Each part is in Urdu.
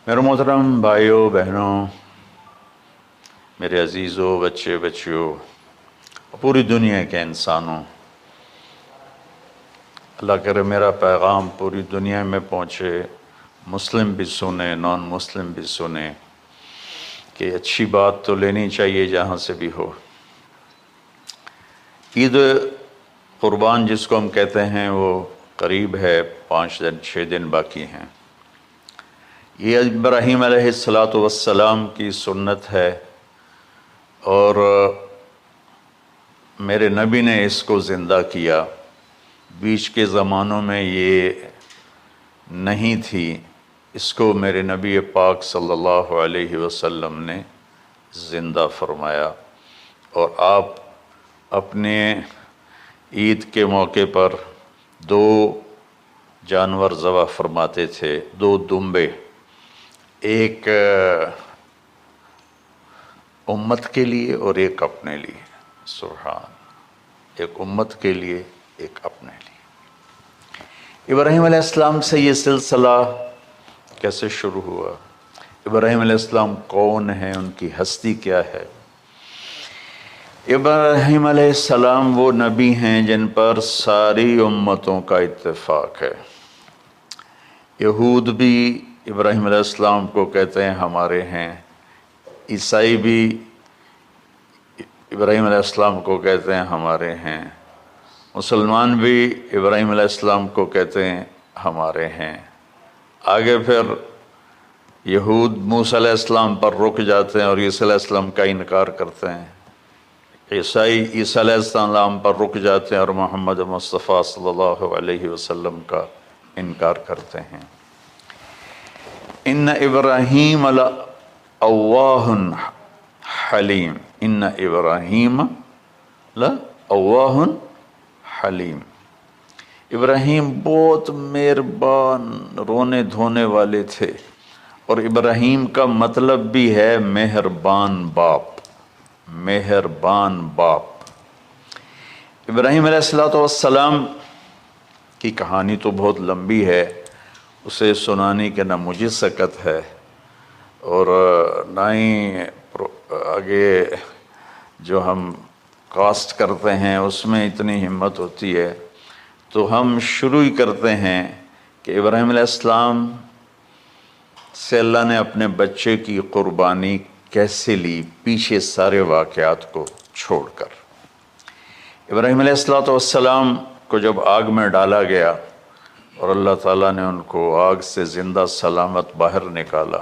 میرے محترم بھائیوں بہنوں، میرے عزیزوں، بچے بچیوں، پوری دنیا کے انسانوں، اللہ کرے میرا پیغام پوری دنیا میں پہنچے، مسلم بھی سنیں، نان مسلم بھی سنیں، کہ اچھی بات تو لینی چاہیے جہاں سے بھی ہو۔ عید قربان جس کو ہم کہتے ہیں وہ قریب ہے، 5 دن 6 دن باقی ہیں۔ یہ ابراہیم علیہ السلام کی سنت ہے، اور میرے نبی نے اس کو زندہ کیا۔ بیچ کے زمانوں میں یہ نہیں تھی، اس کو میرے نبی پاک صلی اللہ علیہ وسلم نے زندہ فرمایا، اور آپ اپنے عید کے موقع پر 2 جانور ذبح فرماتے تھے، 2 دمبے، ایک امت کے لیے اور ایک اپنے لیے۔ سبحان، ایک امت کے لیے، ایک اپنے لیے۔ ابراہیم علیہ السلام سے یہ سلسلہ کیسے شروع ہوا؟ ابراہیم علیہ السلام کون ہیں؟ ان کی ہستی کیا ہے؟ ابراہیم علیہ السلام وہ نبی ہیں جن پر ساری امتوں کا اتفاق ہے۔ یہود بھی ابراہیم علیہ السلام کو کہتے ہیں ہمارے ہیں، عیسائی بھی ابراہیم علیہ السلام کو کہتے ہیں ہمارے ہیں، مسلمان بھی ابراہیم علیہ السلام کو کہتے ہیں ہمارے ہیں۔ آگے پھر یہود موسیٰ علیہ السلام پر رک جاتے ہیں اور عیسیٰ علیہ السلام کا انکار کرتے ہیں، عیسائی عیسیٰ علیہ السلام پر رک جاتے ہیں اور محمد مصطفیٰ صلی اللہ علیہ وسلم کا انکار کرتے ہیں۔ ان ابراہیم لأواہ حلیم، ان ابراہیم لأواہ حلیم، ابراہیم بہت مہربان رونے دھونے والے تھے، اور ابراہیم کا مطلب بھی ہے مہربان باپ، مہربان باپ۔ ابراہیم علیہ السلام کی کہانی تو بہت لمبی ہے، اسے سنانے کے نہ مجھے سکت ہے، اور نہ ہی آگے جو ہم کاسٹ کرتے ہیں اس میں اتنی ہمت ہوتی ہے، تو ہم شروع ہی کرتے ہیں کہ ابراہیم علیہ السلام سے اللہ نے اپنے بچے کی قربانی کیسے لی، پیچھے سارے واقعات کو چھوڑ کر۔ ابراہیم علیہ السلام کو جب آگ میں ڈالا گیا اور اللہ تعالیٰ نے ان کو آگ سے زندہ سلامت باہر نکالا،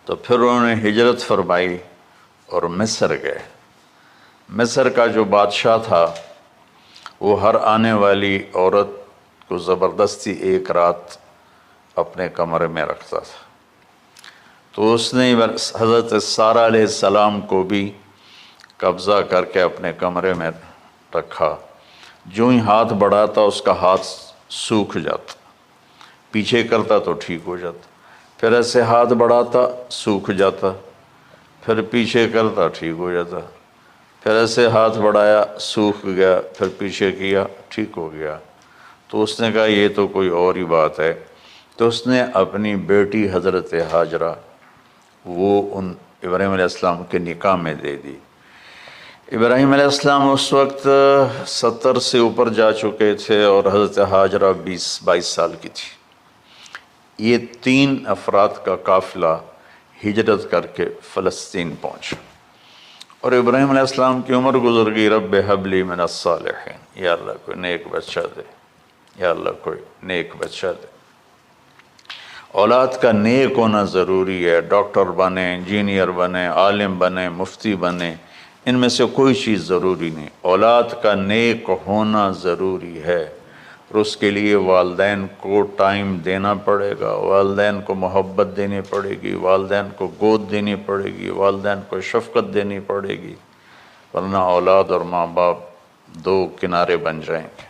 تو پھر انہوں نے ہجرت فرمائی اور مصر گئے۔ مصر کا جو بادشاہ تھا وہ ہر آنے والی عورت کو زبردستی ایک رات اپنے کمرے میں رکھتا تھا، تو اس نے حضرت سارہ علیہ السلام کو بھی قبضہ کر کے اپنے کمرے میں رکھا۔ جو ہی ہاتھ بڑھاتا اس کا ہاتھ سوکھ جاتا، پیچھے کرتا تو ٹھیک ہو جاتا، پھر ایسے ہاتھ بڑھاتا سوکھ جاتا، پھر پیچھے کرتا ٹھیک ہو جاتا، پھر ایسے ہاتھ بڑھایا سوکھ گیا، پھر پیچھے کیا ٹھیک ہو گیا۔ تو اس نے کہا یہ تو کوئی اور ہی بات ہے، تو اس نے اپنی بیٹی حضرت ہاجرہ وہ ان ابراہیم علیہ السلام کے نکاح میں دے دی۔ ابراہیم علیہ السلام اس وقت 70 سے اوپر جا چکے تھے اور حضرت ہاجرہ 22 سال کی تھی۔ یہ 3 افراد کا قافلہ ہجرت کر کے فلسطین پہنچا، اور ابراہیم علیہ السلام کی عمر گزر گئی۔ رب ہب لی من الصالحین، یا اللہ کوئی نیک بچہ دے، یا اللہ کوئی نیک بچہ دے۔ اولاد کا نیک ہونا ضروری ہے، ڈاکٹر بنے، انجینئر بنے، عالم بنے، مفتی بنے، ان میں سے کوئی چیز ضروری نہیں، اولاد کا نیک ہونا ضروری ہے، اور اس کے لیے والدین کو ٹائم دینا پڑے گا، والدین کو محبت دینی پڑے گی، والدین کو گود دینی پڑے گی، والدین کو شفقت دینی پڑے گی، ورنہ اولاد اور ماں باپ 2 کنارے بن جائیں گے۔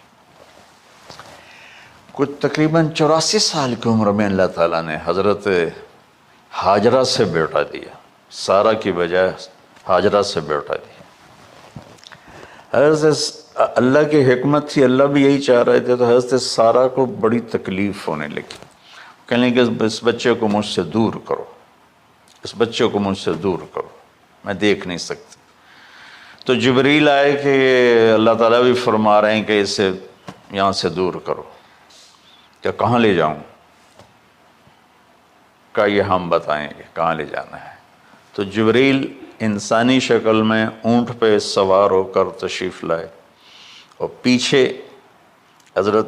کچھ تقریباً 84 سال کی عمر میں اللہ تعالیٰ نے حضرت ہاجرہ سے بیٹا دیا، سارہ کی بجائے ہاجرہ سے بیٹا دیا۔ حضرت اللہ کی حکمت تھی، اللہ بھی یہی چاہ رہے تھے، تو حضرت سارہ کو بڑی تکلیف ہونے لگی کہنے کہ اس بچے کو مجھ سے دور کرو، اس بچے کو مجھ سے دور کرو، میں دیکھ نہیں سکتی۔ تو جبریل آئے کہ اللہ تعالیٰ بھی فرما رہے ہیں کہ اسے یہاں سے دور کرو۔ کہ کہاں لے جاؤں؟ کہ یہ ہم بتائیں گے کہاں لے جانا ہے۔ تو جبریل انسانی شکل میں اونٹ پہ سوار ہو کر تشریف لائے، اور پیچھے حضرت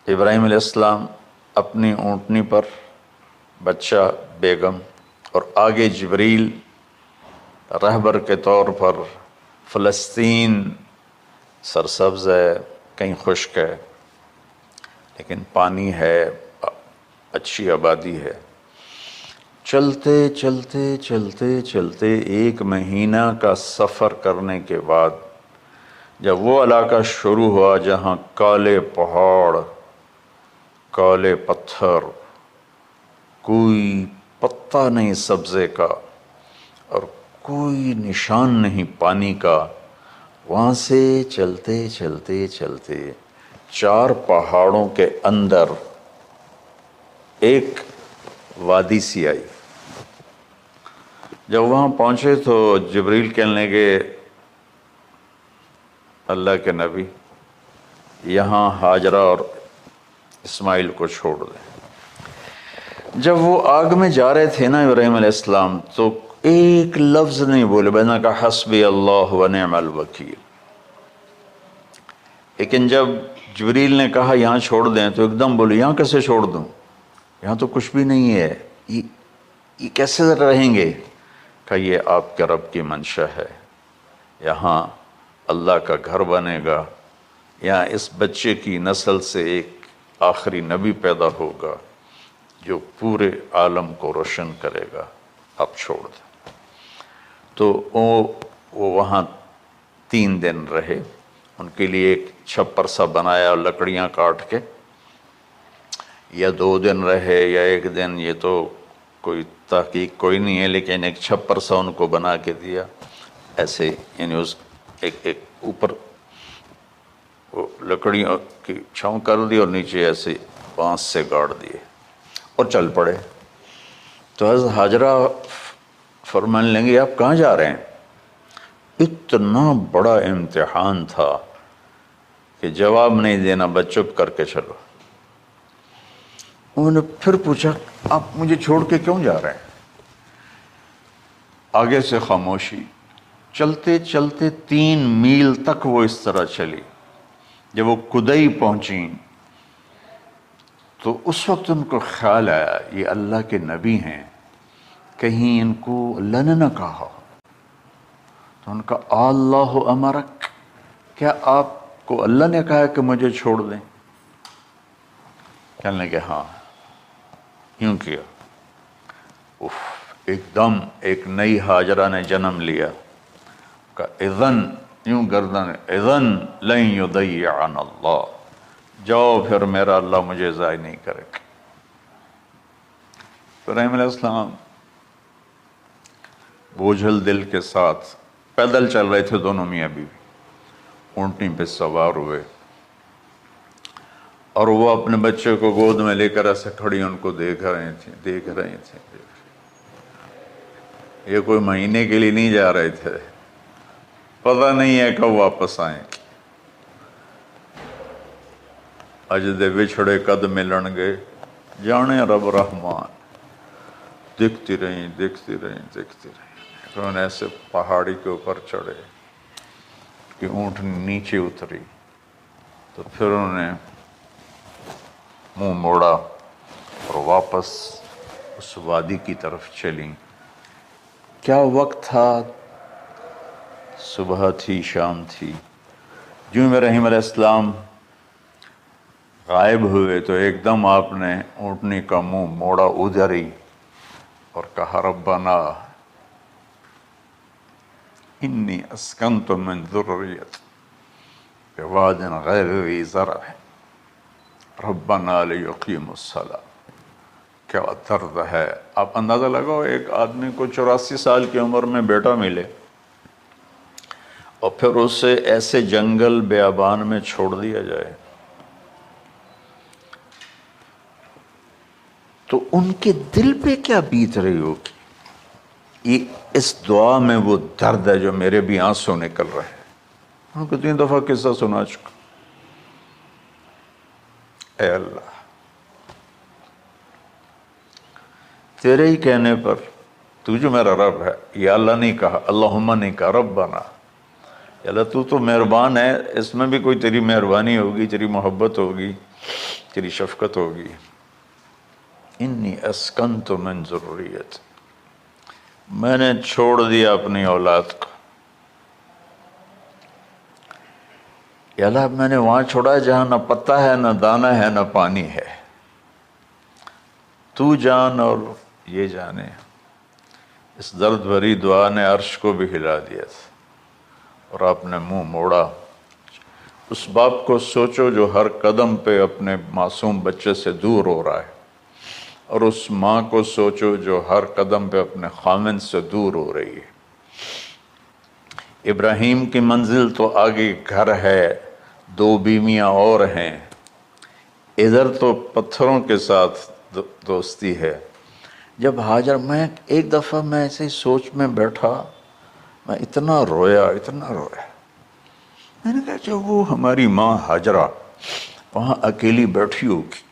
ابراہیم علیہ السلام اپنی اونٹنی پر، بچہ بیگم، اور آگے جبریل رہبر کے طور پر۔ فلسطین سرسبز ہے، کہیں خشک ہے، لیکن پانی ہے، اچھی آبادی ہے۔ چلتے چلتے چلتے چلتے 1 مہینہ کا سفر کرنے کے بعد جب وہ علاقہ شروع ہوا جہاں کالے پہاڑ، کالے پتھر، کوئی پتا نہیں سبزے کا اور کوئی نشان نہیں پانی کا، وہاں سے چلتے چلتے چلتے 4 پہاڑوں کے اندر ایک وادی سی آئی۔ جب وہاں پہنچے تو جبریل کہنے لگے اللہ کے نبی یہاں ہاجرہ اور اسماعیل کو چھوڑ دیں۔ جب وہ آگ میں جا رہے تھے نا ابراہیم علیہ السلام، تو ایک لفظ نہیں بولے، بس نے کہا حسبی اللہ و نعم الوکیل۔ لیکن جب جبریل نے کہا یہاں چھوڑ دیں تو ایک دم بولے یہاں کیسے چھوڑ دوں، یہاں تو کچھ بھی نہیں ہے، یہ کیسے رہیں گے؟ کہ یہ آپ کے رب کی منشا ہے، یہاں اللہ کا گھر بنے گا، یہاں اس بچے کی نسل سے ایک آخری نبی پیدا ہوگا جو پورے عالم کو روشن کرے گا، آپ چھوڑ دیں۔ تو وہ وہاں 3 دن رہے، ان کے لیے ایک چھپر سا بنایا لکڑیاں کاٹ کے، یا 2 دن رہے یا 1 دن، یہ تو کوئی تحقیق کوئی نہیں ہے، لیکن ایک چھپر سا ان کو بنا کے دیا ایسے، یعنی اس ایک اوپر وہ لکڑیوں کی چھاؤں کر دی اور نیچے ایسے بانس سے گاڑ دیے اور چل پڑے۔ تو حضرت ہاجرہ فرمانے لگے آپ کہاں جا رہے ہیں؟ اتنا بڑا امتحان تھا کہ جواب نہیں دینا، بس چپ کر کے چلو۔ انہوں نے پھر پوچھا آپ مجھے چھوڑ کے کیوں جا رہے ہیں؟ آگے سے خاموشی۔ چلتے چلتے 3 میل تک وہ اس طرح چلی۔ جب وہ کدئی پہنچیں تو اس وقت ان کو خیال آیا یہ اللہ کے نبی ہیں، کہیں ان کو اللہ نے نہ کہا۔ تو ان کا اللہ امرک، کیا آپ کو اللہ نے کہا کہ مجھے چھوڑ دیں؟ کہنے لگے ہاں، یوں کیا۔ ایک دم ایک نئی ہاجرہ نے جنم لیا۔ کہ اذن، یوں گردن، اذن لن یضیعنا اللہ، جاؤ پھر میرا اللہ مجھے ضائع نہیں کرے گا۔ ابراہیم علیہ السلام بوجھل دل کے ساتھ پیدل چل رہے تھے، دونوں میاں بیوی اونٹنی پہ سوار ہوئے، اور وہ اپنے بچے کو گود میں لے کر ایسے کھڑی ان کو دیکھ رہے تھے۔ یہ کوئی مہینے کے لیے نہیں جا رہے تھے، پتہ نہیں ہے کب واپس آئیں۔ اجد بچھڑے قد ملن گے، جانے رب رحمان۔ دیکھتی رہیں۔ پھر انہیں ایسے پہاڑی کے اوپر چڑھے کہ اونٹ نیچے اتری، تو پھر انہوں نے منہ موڑا اور واپس اس وادی کی طرف چلیں۔ کیا وقت تھا، صبح تھی، شام تھی۔ جو ابراہیم علیہ السلام غائب ہوئے تو ایک دم آپ نے اونٹنی کا منہ موڑا ادھر ہی اور کہا ربنا انی اسکنت من ذریت بواد غیر ذی زرع ربنا لیقیموا الصلاۃ۔ کیا درد ہے! آپ اندازہ لگاؤ، ایک آدمی کو 84 سال کی عمر میں بیٹا ملے اور پھر اسے ایسے جنگل بیابان میں چھوڑ دیا جائے۔ تو ان کے دل پہ کیا بیت رہی ہوگی. یہ اس دعا میں وہ درد ہے جو میرے بھی آنسو نکل رہے ہیں. ان کو 3 دفعہ قصہ سنا چکا. اے اللہ، تیرے ہی کہنے پر تو جو میرا رب ہے، یا اللہ نہیں کہا، اللہم نہیں کہا، ربنا، یا اللہ تو مہربان ہے، اس میں بھی کوئی تیری مہربانی ہوگی، تیری محبت ہوگی، تیری شفقت ہوگی. انی اسکنت من ذریت، میں نے چھوڑ دیا اپنی اولاد کو. یا اللہ میں نے وہاں چھوڑا جہاں نہ پتا ہے، نہ دانا ہے، نہ پانی ہے. تو جان اور یہ جانے. اس درد بھری دعا نے عرش کو بھی ہلا دیا تھا. اور آپ نے منہ موڑا. اس باپ کو سوچو جو ہر قدم پہ اپنے معصوم بچے سے دور ہو رہا ہے، اور اس ماں کو سوچو جو ہر قدم پہ اپنے خامن سے دور ہو رہی ہے. ابراہیم کی منزل تو آگے گھر ہے، 2 بیویاں اور ہیں، ادھر تو پتھروں کے ساتھ دوستی ہے. جب ہاجر، میں ایک دفعہ میں ایسے ہی سوچ میں بیٹھا، میں اتنا رویا. میں نے کہا جب وہ ہماری ماں ہاجرہ وہاں اکیلی بیٹھی ہوگی،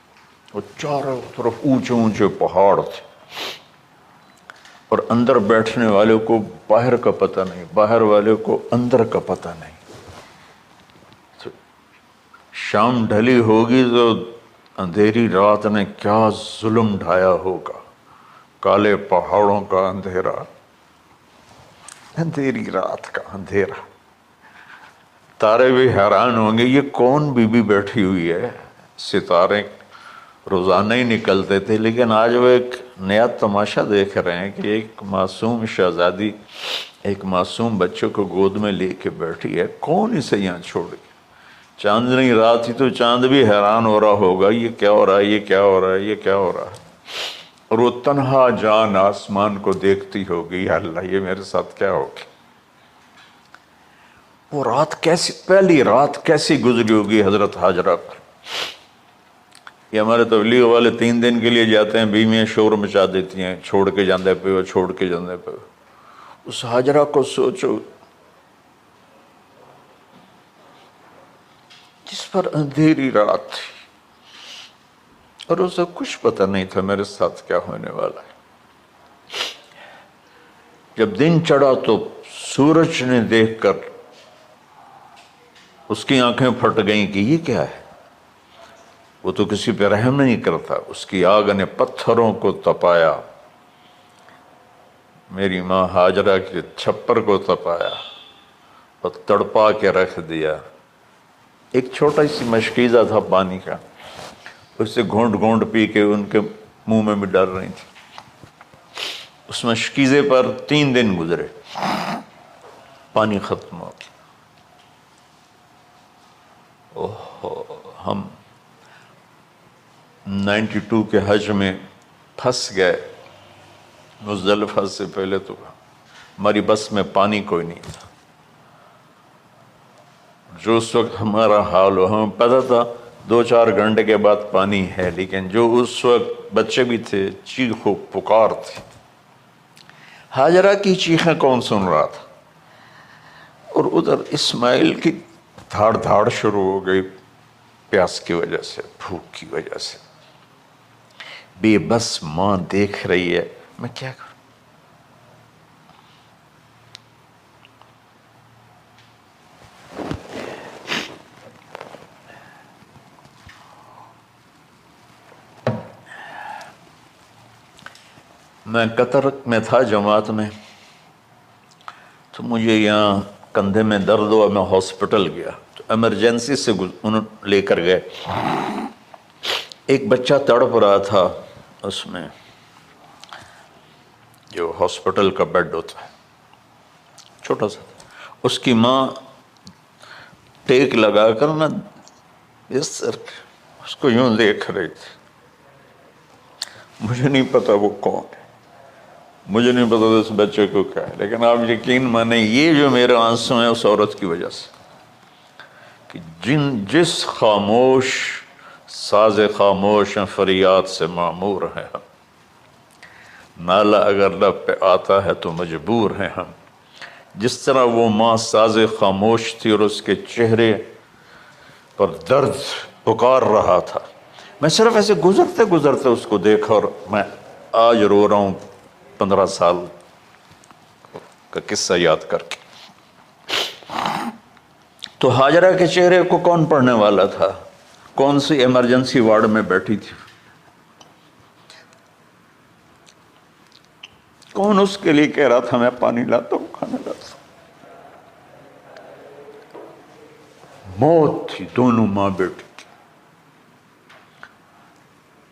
اور چاروں طرف اونچے اونچے پہاڑ تھے، اور اندر بیٹھنے والے کو باہر کا پتہ نہیں، باہر والے کو اندر کا پتہ نہیں. تو شام ڈھلی ہوگی تو اندھیری رات نے کیا ظلم ڈھایا ہوگا. کالے پہاڑوں کا اندھیرا، اندھیری رات کا اندھیرا. تارے بھی حیران ہوں گے، یہ کون بی بی بیٹھی ہوئی ہے. ستارے روزانہ ہی نکلتے تھے، لیکن آج وہ ایک نیا تماشا دیکھ رہے ہیں کہ ایک معصوم شہزادی ایک معصوم بچے کو گود میں لے کے بیٹھی ہے. کون اسے یہاں چھوڑ گیا؟ چاندنی رات ہی تو چاند بھی حیران ہو رہا ہوگا، یہ کیا ہو رہا ہے، یہ کیا ہو رہا ہے، یہ کیا ہو رہا ہے. اور وہ تنہا جان آسمان کو دیکھتی ہوگی، یا اللہ یہ میرے ساتھ کیا ہوگی. وہ رات کیسی، پہلی رات کیسی گزری ہوگی حضرت ہاجرہ پر. یہ ہمارے تبلیغ والے 3 دن کے لیے جاتے ہیں، بیویاں شور مچا دیتی ہیں، چھوڑ کے جاندے پہ ہو، چھوڑ کے جاندے پہ ہو. اس ہاجرہ کو سوچو جس پر اندھیری رات تھی، اور اسے کچھ پتہ نہیں تھا میرے ساتھ کیا ہونے والا ہے. جب دن چڑھا تو سورج نے دیکھ کر اس کی آنکھیں پھٹ گئیں کہ یہ کیا ہے. وہ تو کسی پہ رحم نہیں کرتا. اس کی آگ نے پتھروں کو تپایا، میری ماں ہاجرہ کے چھپر کو تپایا اور تڑپا کے رکھ دیا. ایک چھوٹا سی مشکیزہ تھا پانی کا، اس سے گھونٹ گھونٹ پی کے ان کے منہ میں بھی ڈال رہی تھی. اس مشکیزے پر 3 دن گزرے، پانی ختم ہو گیا. ہم 92 کے حج میں پھنس گئے. مزدلفہ سے پہلے تو ہماری بس میں پانی کوئی نہیں تھا. جو اس وقت ہمارا حال ہو، ہمیں پتہ تھا 2-4 گھنٹے کے بعد پانی ہے، لیکن جو اس وقت بچے بھی تھے، چیخ و پکار تھی. ہاجرہ کی چیخیں کون سن رہا تھا؟ اور ادھر اسماعیل کی دھاڑ دھاڑ شروع ہو گئی، پیاس کی وجہ سے، بھوک کی وجہ سے. بے بس ماں دیکھ رہی ہے، میں کیا کروں. میں قطر میں تھا جماعت میں، تو مجھے یہاں کندھے میں درد ہوا، میں ہاسپٹل گیا تو ایمرجنسی سے انہوں لے کر گئے. ایک بچہ تڑپ رہا تھا اس میں، جو ہاسپٹل کا بیڈ ہوتا ہے، چھوٹا سا. اس کی ماں ٹیک لگا کر نا اس کو یوں دیکھ رہی تھی. مجھے نہیں پتا وہ کون ہے، مجھے نہیں پتا اس بچے کو کیا ہے، لیکن آپ یقین مانیں یہ جو میرے آنسو ہیں اس عورت کی وجہ سے، کہ جس خاموش ساز خاموش ہیں فریاد سے معمور ہیں ہم، نالہ اگر لب پہ آتا ہے تو مجبور ہیں ہم۔ جس طرح وہ ماں ساز خاموش تھی اور اس کے چہرے پر درد پکار رہا تھا، میں صرف ایسے گزرتے گزرتے اس کو دیکھا اور میں آج رو رہا ہوں 15 سال کا قصہ یاد کر کے۔ تو ہاجرہ کے چہرے کو کون پڑھنے والا تھا؟ کون سی ایمرجنسی وارڈ میں بیٹھی تھی؟ کون اس کے لیے کہہ رہا تھا میں پانی لاتا ہوں، کھانا لاتا ہوں؟ موت تھی، دونوں ماں بیٹی کی۔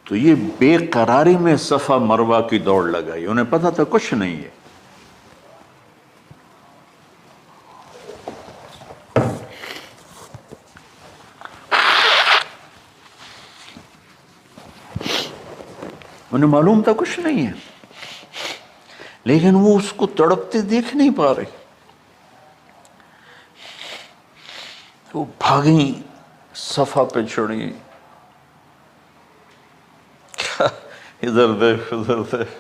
تو یہ بے قراری میں صفا مروہ کی دوڑ لگائی، انہیں پتا تھا کچھ نہیں ہے۔ انہیں معلوم تھا کچھ نہیں ہے، لیکن وہ اس کو تڑپتے دیکھ نہیں پا رہے۔ وہ بھاگیں، صفا پہ چڑھی، ادھر دیکھ ادھر دیکھ،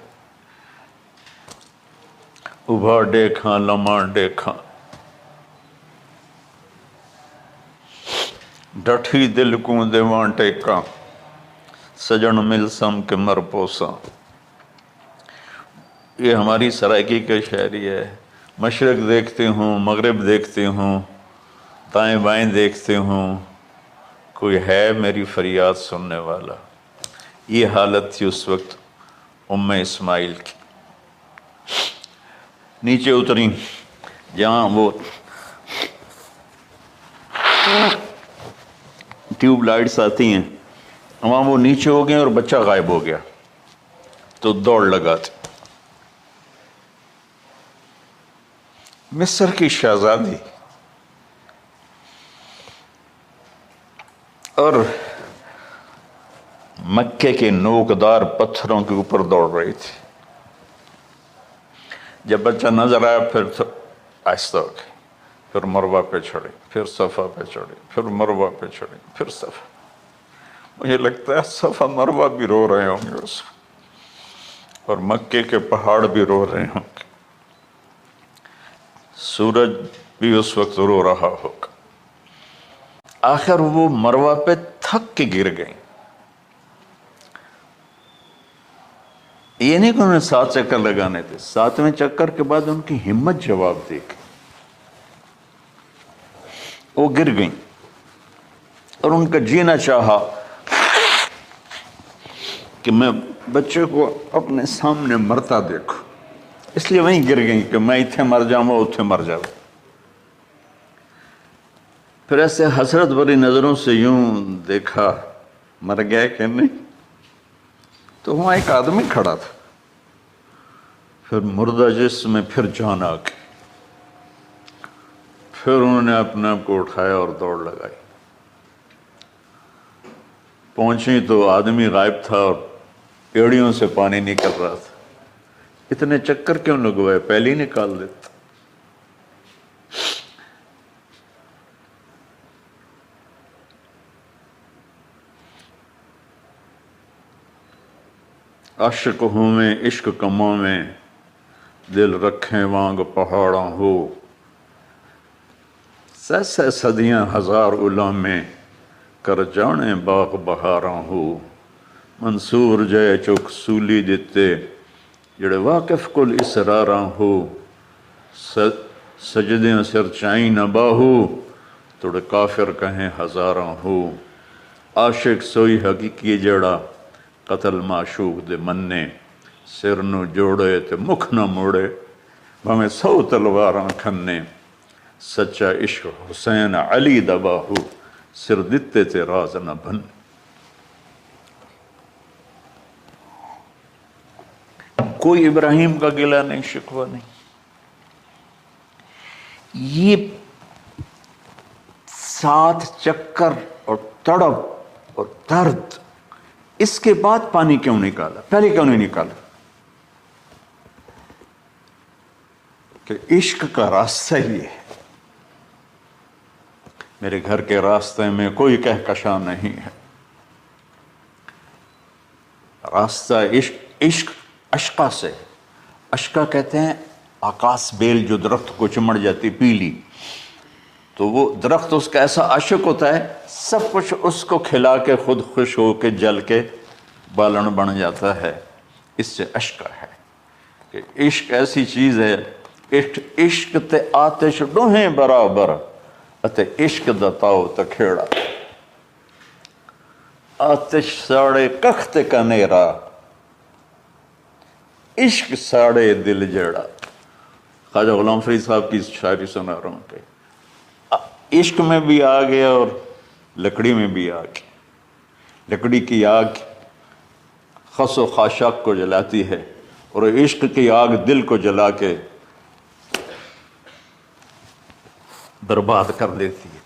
ابھا دیکھاں لمحہ دیکھاں، ڈٹھی دل کو دیواں ٹیکاں، سجن مل سم کے مر پوساں۔ یہ ہماری سرائکی کا شاعری ہے۔ مشرق دیکھتے ہوں، مغرب دیکھتے ہوں، دائیں بائیں دیکھتے ہوں، کوئی ہے میری فریاد سننے والا۔ یہ حالت تھی اس وقت ام اسماعیل کی۔ نیچے اتری جہاں وہ ٹیوب لائٹس آتی ہیں، وہاں وہ نیچے ہو گئے اور بچہ غائب ہو گیا، تو دوڑ لگاتے۔ مصر کی شہزادی اور مکے کے نوکدار پتھروں کے اوپر دوڑ رہی تھی۔ جب بچہ نظر آیا پھر آہستہ ہو گئی، پھر مروہ پہ چڑھی، پھر صفا پہ چڑھی، پھر مروہ پہ چڑھی، پھر صفا۔ مجھے لگتا ہے صفا مروہ بھی رو رہے ہوں گے اس وقت، اور مکے کے پہاڑ بھی رو رہے ہوں گے، سورج بھی اس وقت رو رہا ہوگا۔ آخر وہ مروہ پہ تھک کے گر گئیں۔ یہ نہیں کہ انہوں نے 7 چکر لگانے تھے، 7ویں چکر کے بعد ان کی ہمت جواب دے گئی، وہ گر گئیں اور ان کا جینا چاہا کہ میں بچے کو اپنے سامنے مرتا دیکھوں، اس لیے وہیں گر گئیں کہ میں اتھے مر جاؤں وہ اتھے مر جاؤں۔ پھر ایسے حسرت بھری نظروں سے یوں دیکھا مر گیا کہ نہیں، تو وہاں ایک آدمی کھڑا تھا۔ پھر مردہ جسم میں پھر جان آ گئی، پھر انہوں نے اپنے آپ کو اٹھایا اور دوڑ لگائی۔ پہنچی تو آدمی غائب تھا اور ایڑیوں سے پانی نکل رہا تھا۔ اتنے چکر کیوں لگوائے، پہلے ہی نکال دیتا۔ عاشق ہوں میں عشق کماں میں، دل رکھیں وانگ پہاڑاں ہو، سہ صدیاں ہزار الا میں، کر جانے باغ بہاراں ہو۔ منصور جے چک سولی دتے، جڑے واقف کل اسراراں ہو، سجدیاں سر چائیں نہ باہو، توڑے کافر کہیں ہزاراں ہو۔ عاشق سوئی حقیقی جڑا، قتل معشوق دے مننے، سر نو جوڑے تے مکھ نہ موڑے، بھامیں 100 تلواراں کھنے، سچا عشق حسین علی دا باہو، سر دتے تے راز نہ بن۔ کوئی ابراہیم کا گلہ نہیں، شکوہ نہیں۔ یہ 7 چکر اور تڑپ اور درد، اس کے بعد پانی کیوں نکالا، پہلے کیوں نہیں نکالا؟ کہ عشق کا راستہ ہی ہے، میرے گھر کے راستے میں کوئی کہکشاں نہیں ہے، راستہ عشق، عشق اشقا سے، اشقا کہتے ہیں آکاس بیل جو درخت کو چمڑ جاتی پیلی، تو وہ درخت اس کا ایسا عاشق ہوتا ہے سب کچھ اس کو کھلا کے خود خوش ہو کے جل کے بالن بن جاتا ہے. اس سے اشقا ہے کہ عشق ایسی چیز ہے، عشق تے آتش ڈوہیں برابر اتے عشق دا تاؤ تکھیڑا، آتش ساڑے کخت کا نیرا، عشق ساڑے دل جیڑا. خواجہ غلام فرید صاحب کی شاعری سنا رہا ہوں کہ عشق میں بھی آگ ہے اور لکڑی میں بھی آگ ہے. لکڑی کی آگ خس و خاشاک کو جلاتی ہے اور عشق کی آگ دل کو جلا کے برباد کر دیتی ہے.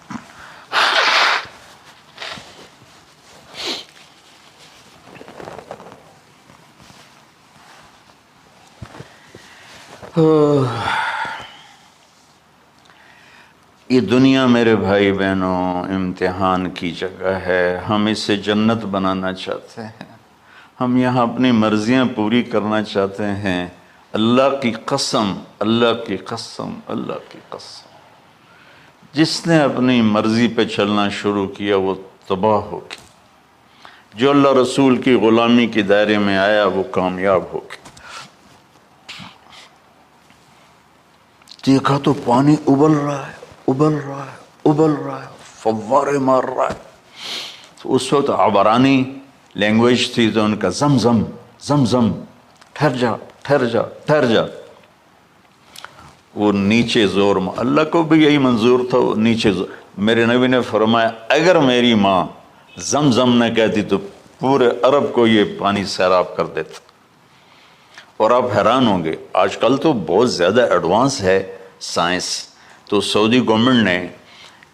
یہ دنیا میرے بھائی بہنوں امتحان کی جگہ ہے. ہم اسے جنت بنانا چاہتے ہیں، ہم یہاں اپنی مرضیاں پوری کرنا چاہتے ہیں. اللہ کی قسم، اللہ کی قسم، اللہ کی قسم، جس نے اپنی مرضی پہ چلنا شروع کیا وہ تباہ ہو گیا. جو اللہ رسول کی غلامی کے دائرے میں آیا وہ کامیاب ہو گیا. دیکھا تو پانی ابل رہا ہے، ابل رہا ہے، ابل رہا ہے، فوارے مار رہا ہے. تو اس وقت عبرانی لینگویج تھی تو ان کا زمزم زمزم، ٹھہر جا ٹھہر جا ٹھہر جا. وہ نیچے زور، اللہ کو بھی یہی منظور تھا، وہ نیچے زور. میرے نبی نے فرمایا اگر میری ماں زمزم نہ کہتی تو پورے عرب کو یہ پانی سیراب کر دیتا. اور آپ حیران ہوں گے، آج کل تو بہت زیادہ ایڈوانس ہے سائنس. تو سعودی گورنمنٹ نے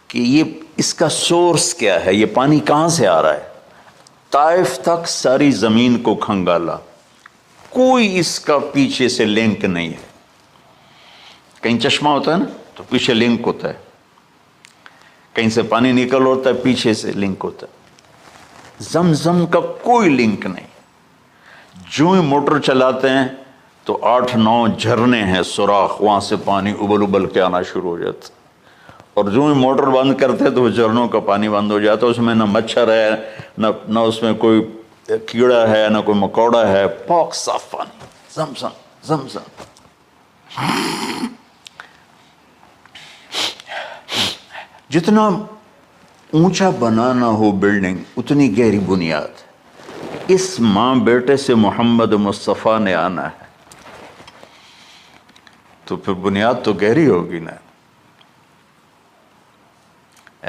کہ یہ اس کا سورس کیا ہے، یہ پانی کہاں سے آ رہا ہے. طائف تک ساری زمین کو کھنگالا، کوئی اس کا پیچھے سے لنک نہیں ہے. کہیں چشمہ ہوتا ہے نا تو پیچھے لنک ہوتا ہے، کہیں سے پانی نکل ہوتا ہے پیچھے سے لنک ہوتا ہے. زمزم کا کوئی لنک نہیں. جو ہی موٹر چلاتے ہیں تو 8-9 جھرنے ہیں سوراخ، وہاں سے پانی ابل ابل کے آنا شروع ہو جاتا. اور جو ہی موٹر بند کرتے ہیں تو وہ جھرنوں کا پانی بند ہو جاتا. اس میں نہ مچھر ہے، نہ اس میں کوئی کیڑا ہے، نہ کوئی مکوڑا ہے، پاک صاف پانی. زمزم زمزم. جتنا اونچا بنانا ہو بلڈنگ اتنی گہری بنیاد. اس ماں بیٹے سے محمد مصطفیٰ نے آنا ہے تو پھر بنیاد تو گہری ہوگی نا،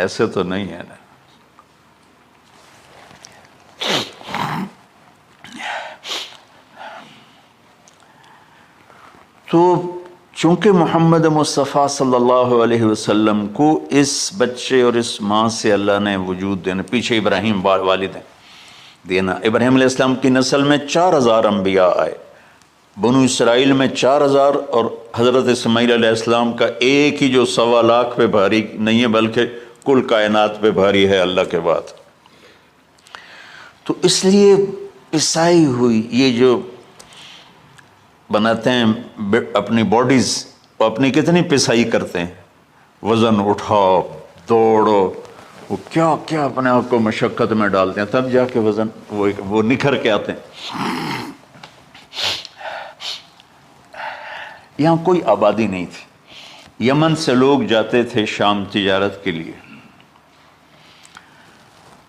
ایسے تو نہیں ہے نا. تو چونکہ محمد مصطفیٰ صلی اللہ علیہ وسلم کو اس بچے اور اس ماں سے اللہ نے وجود دینا، پیچھے ابراہیم والد ہیں دینا. ابراہیم علیہ السلام کی نسل میں 4000 انبیاء آئے، بنو اسرائیل میں 4000، اور حضرت اسماعیل علیہ السلام کا ایک ہی جو 1.25 لاکھ پہ بھاری نہیں ہے بلکہ کل کائنات پہ بھاری ہے اللہ کے بعد. تو اس لیے پسائی ہوئی یہ جو بناتے ہیں اپنی باڈیز، وہ اپنی کتنی پسائی کرتے ہیں، وزن اٹھاؤ دوڑو، وہ کیا کیا اپنے آپ کو مشقت میں ڈالتے ہیں، تب جا کے وزن وہ نکھر کے آتے ہیں. یہاں کوئی آبادی نہیں تھی. یمن سے لوگ جاتے تھے شام تجارت کے لیے.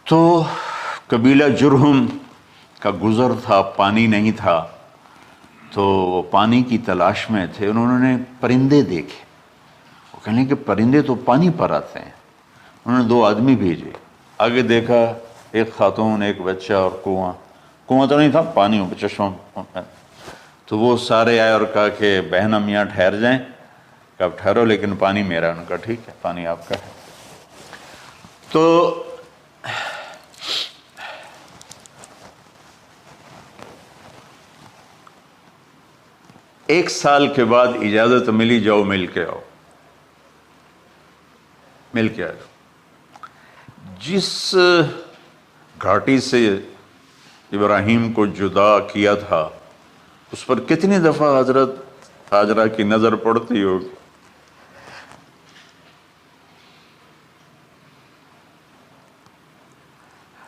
تو قبیلہ جرہم کا گزر تھا، پانی نہیں تھا، تو وہ پانی کی تلاش میں تھے. انہوں نے پرندے دیکھے، وہ کہنے کہ پرندے تو پانی پر آتے ہیں. انہوں نے 2 آدمی بھیجے. آگے دیکھا ایک خاتون، ایک بچہ اور کنواں تو نہیں تھا، پانی چشمہ. تو وہ سارے آئے اور کہا کہ بہن ہم یہاں ٹھہر جائیں. کہ اب ٹھہرو لیکن پانی میرا. ان کا ٹھیک ہے، پانی آپ کا ہے. تو ایک سال کے بعد اجازت ملی، جاؤ مل کے آؤ. مل کے آئے. جس گھاٹی سے ابراہیم کو جدا کیا تھا، اس پر کتنی دفعہ حضرت ہاجرہ کی نظر پڑتی ہوگی؟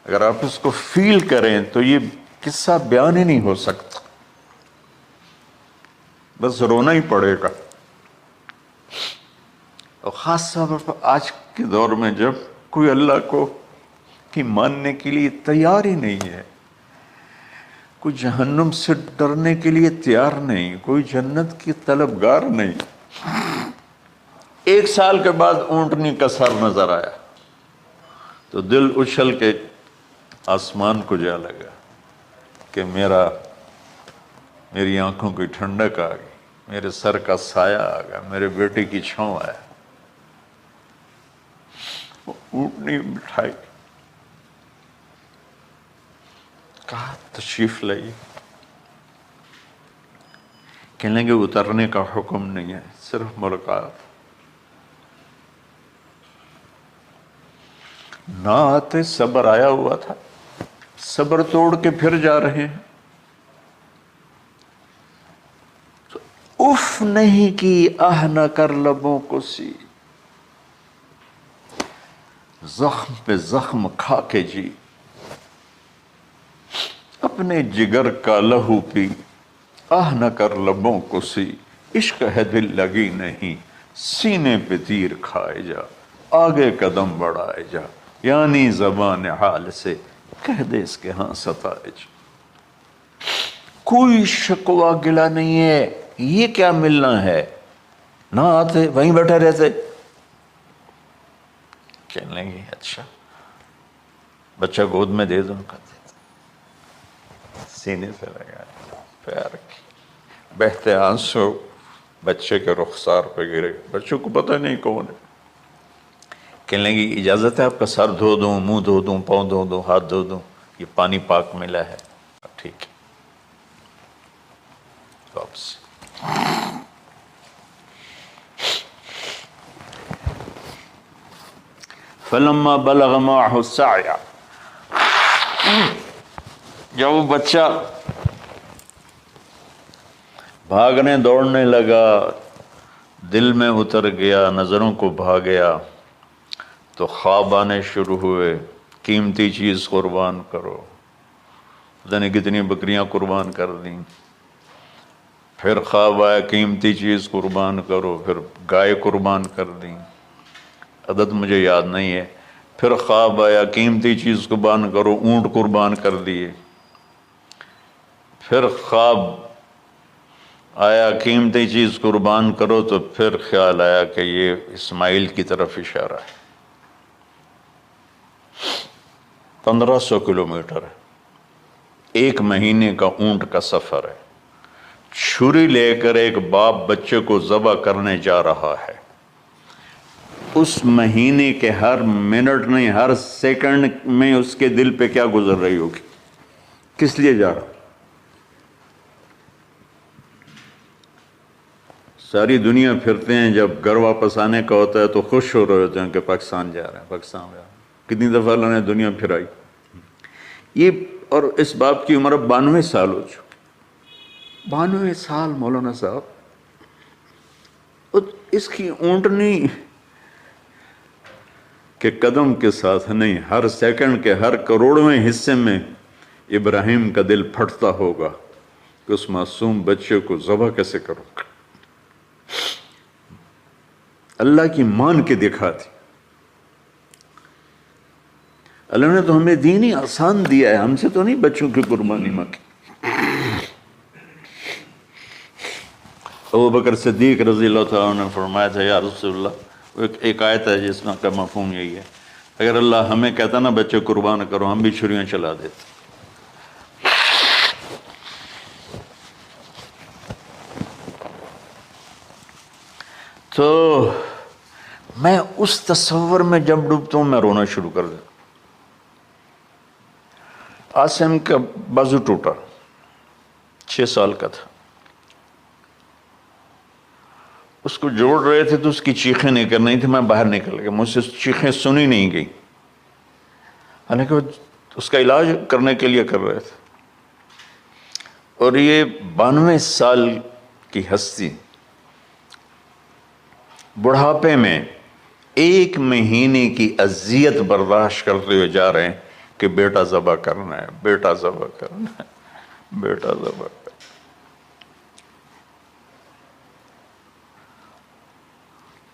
اگر آپ اس کو فیل کریں تو یہ قصہ بیان ہی نہیں ہو سکتا، بس رونا ہی پڑے گا۔ اور خاص طور پر آج کے دور میں جب کوئی اللہ کو کی ماننے کے لیے تیار ہی نہیں ہے، کوئی جہنم سے ڈرنے کے لیے تیار نہیں، کوئی جنت کی طلبگار نہیں۔ 1 سال کے بعد اونٹنی کا سر نظر آیا تو دل اچھل کے آسمان کو جا لگا کہ میری آنکھوں کی ٹھنڈک آ گئی، میرے سر کا سایہ آ گیا، میرے بیٹے کی چھاؤں آیا۔ وہ اونٹنی بٹھائی، کہا تشریف لائیے۔ کہنے لگے اترنے کا حکم نہیں ہے، صرف ملاقات۔ نہ آتے صبر آیا ہوا تھا، صبر توڑ کے پھر جا رہے ہیں۔ تو اف نہیں کی آہ نہ کر لبوں کو سی، زخم پہ زخم کھا کے جی، اپنے جگر کا لہو پی، آہ نہ کر لبوں کو سی، عشق ہے دل لگی نہیں، سینے پہ تیر کھائے جا، آگے قدم بڑھائے جا، یعنی زبان حال سے کہہ دے اس کے ہاں ستائے جا۔ کوئی شکوہ گلا نہیں ہے، یہ کیا ملنا ہے، نہ آتے وہیں بیٹھے رہتے۔ کہنے لگے اچھا بچہ گود میں دے دو، سینے سے لگا پیار کی، بہتے آنسو بچے کے رخسار پہ گرے، بچوں کو پتہ نہیں کون ہے۔ کہنے لگی اجازت ہے آپ کا سر دھو دوں، منہ دھو دوں، پاؤں دھو دوں، ہاتھ دھو دوں، یہ پانی پاک ملا ہے؟ ٹھیک ہے، واپس۔ فلما بلغ معه السعی، جب وہ بچہ بھاگنے دوڑنے لگا، دل میں اتر گیا، نظروں کو بھا گیا، تو خواب آنے شروع ہوئے، قیمتی چیز قربان کرو، پتہ نہیں کتنی بکریاں قربان کر دیں۔ پھر خواب آیا قیمتی چیز قربان کرو، پھر گائے قربان کر دیں، عدد مجھے یاد نہیں ہے۔ پھر خواب آیا قیمتی چیز قربان کرو، اونٹ قربان کر دیے۔ پھر خواب آیا قیمتی چیز قربان کرو، تو پھر خیال آیا کہ یہ اسماعیل کی طرف اشارہ ہے۔ 1500 کلومیٹر ہے، 1 مہینے کا اونٹ کا سفر ہے، چھری لے کر ایک باپ بچے کو ذبح کرنے جا رہا ہے۔ اس مہینے کے ہر منٹ نہیں، ہر سیکنڈ میں اس کے دل پہ کیا گزر رہی ہوگی، کس لیے جا رہا۔ ساری دنیا پھرتے ہیں، جب گھر واپس آنے کا ہوتا ہے تو خوش ہو رہے ہوتے ہیں کہ پاکستان جا رہے ہیں، پاکستان جا رہے ہیں۔ کتنی دفعہ اللہ نے دنیا پھرائی یہ، اور اس باپ کی عمر 92 سال ہو چکی، 92 سال مولانا صاحب، اور اس کی اونٹنی کے قدم کے ساتھ نہیں، ہر سیکنڈ کے ہر کروڑویں حصے میں ابراہیم کا دل پھٹتا ہوگا کہ اس معصوم بچے کو ذبح کیسے کروں۔ اللہ کی مان کے دکھا دی۔ اللہ نے تو ہمیں دین ہی آسان دیا ہے، ہم سے تو نہیں بچوں کی قربانی مانگی۔ ابو بکر صدیق رضی اللہ تعالیٰ عنہ نے فرمایا تھا یا رسول اللہ، ایک آیت ہے جس میں کا مفہوم یہی ہے، اگر اللہ ہمیں کہتا نا بچے قربان کرو، ہم بھی چھریاں چلا دیتے۔ تو میں اس تصور میں جب ڈوبتا ہوں میں رونا شروع کر دیتا۔ عاصم کا بازو ٹوٹا، 6 سال کا تھا، اس کو جوڑ رہے تھے تو اس کی چیخیں نکل نہیں تھی، میں باہر نکل گیا، مجھ سے چیخیں سنی نہیں گئی، حالانکہ اس کا علاج کرنے کے لیے کر رہے تھے۔ اور یہ 92 سال کی ہستی بڑھاپے میں 1 مہینے کی اذیت برداشت کرتے ہوئے جا رہے ہیں کہ بیٹا ذبح کرنا ہے، بیٹا ذبح کرنا ہے، بیٹا ذبح کرنا ہے۔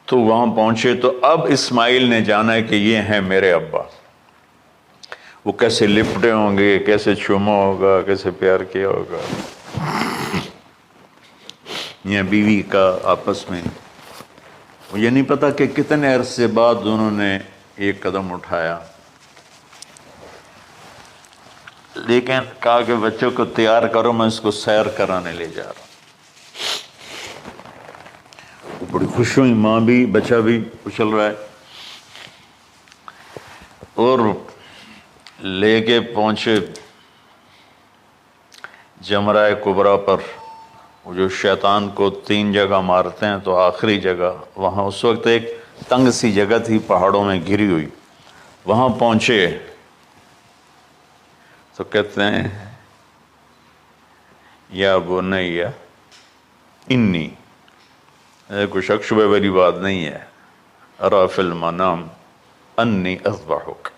تو وہاں پہنچے تو اب اسماعیل نے جانا ہے کہ یہ ہیں میرے ابا۔ وہ کیسے لپٹے ہوں گے، کیسے چوما ہوگا، کیسے پیار کیا ہوگا، یا بیوی کا آپس میں۔ مجھے نہیں پتا کہ کتنے عرصے بعد انہوں نے ایک قدم اٹھایا، لیکن کہا کہ بچوں کو تیار کرو، میں اس کو سیر کرانے لے جا رہا ہوں۔ بڑی خوش ہوئی، ماں بھی بچہ بھی اچھل رہا ہے، اور لے کے پہنچے جمرہ کبریٰ پر، وہ جو شیطان کو 3 جگہ مارتے ہیں، تو آخری جگہ وہاں اس وقت ایک تنگ سی جگہ تھی پہاڑوں میں گھری ہوئی، وہاں پہنچے تو کہتے ہیں یا بنی انی، کوئی شک شبہ والی بات نہیں ہے، ارا فی المنام انی اذبحک،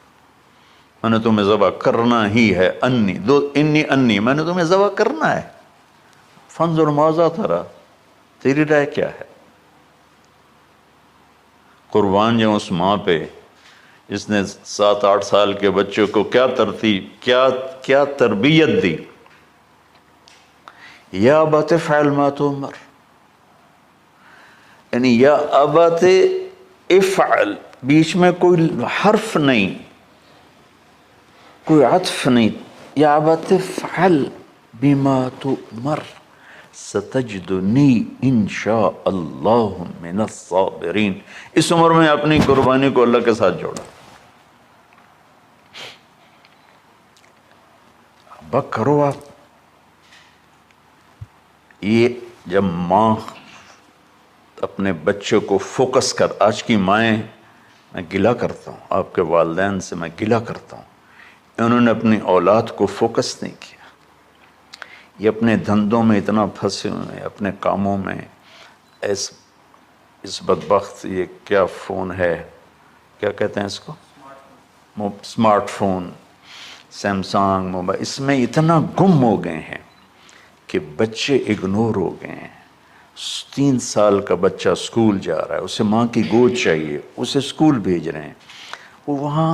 میں نے تمہیں ذبح کرنا ہی ہے، انی میں نے تمہیں ذبح کرنا ہے، فانظر ماذا تری، تیری رائے کیا ہے؟ قربان جاؤں اس ماں پہ جس نے 7-8 سال کے بچوں کو کیا تربیت دی۔ یا ابت افعل ما تؤمر، یعنی یا ابت افعل، بیچ میں کوئی حرف نہیں، کوئی عطف نہیں، یا ابت افعل بما تؤمر ستجدنی انشاء اللہ من الصابرین۔ اس عمر میں اپنی قربانی کو اللہ کے ساتھ جوڑا، ابا کرو آپ۔ یہ جب ماں اپنے بچوں کو فوکس کر، آج کی مائیں، میں گلہ کرتا ہوں آپ کے والدین سے، میں گلہ کرتا ہوں، انہوں نے اپنی اولاد کو فوکس نہیں کیا، یہ اپنے دھندوں میں اتنا پھنسے ہوئے ہیں، اپنے کاموں میں۔ اس بدبخت، یہ کیا فون ہے، کیا کہتے ہیں اس کو، اسمارٹ فون، سیمسنگ موبائل، اس میں اتنا گم ہو گئے ہیں کہ بچے اگنور ہو گئے ہیں۔ 3 سال کا بچہ سکول جا رہا ہے، اسے ماں کی گود چاہیے، اسے سکول بھیج رہے ہیں، وہ وہاں،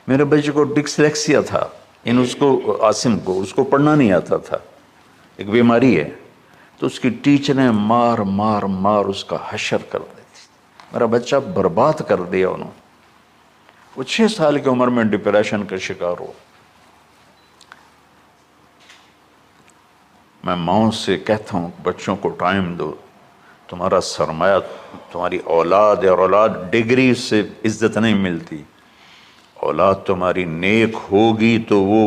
میرے بچے کو ڈسلیکسیا تھا، اس کو عاصم کو، اس کو پڑھنا نہیں آتا تھا، ایک بیماری ہے، تو اس کی ٹیچریں مار مار مار اس کا حشر کر دیتی، میرا بچہ برباد کر دیا انہوں۔ وہ 6 سال کی عمر میں ڈپریشن کا شکار ہو۔ میں ماؤں سے کہتا ہوں بچوں کو ٹائم دو، تمہارا سرمایہ تمہاری اولاد ہے، اور اولاد ڈگری سے عزت نہیں ملتی، اولاد تمہاری نیک ہوگی تو وہ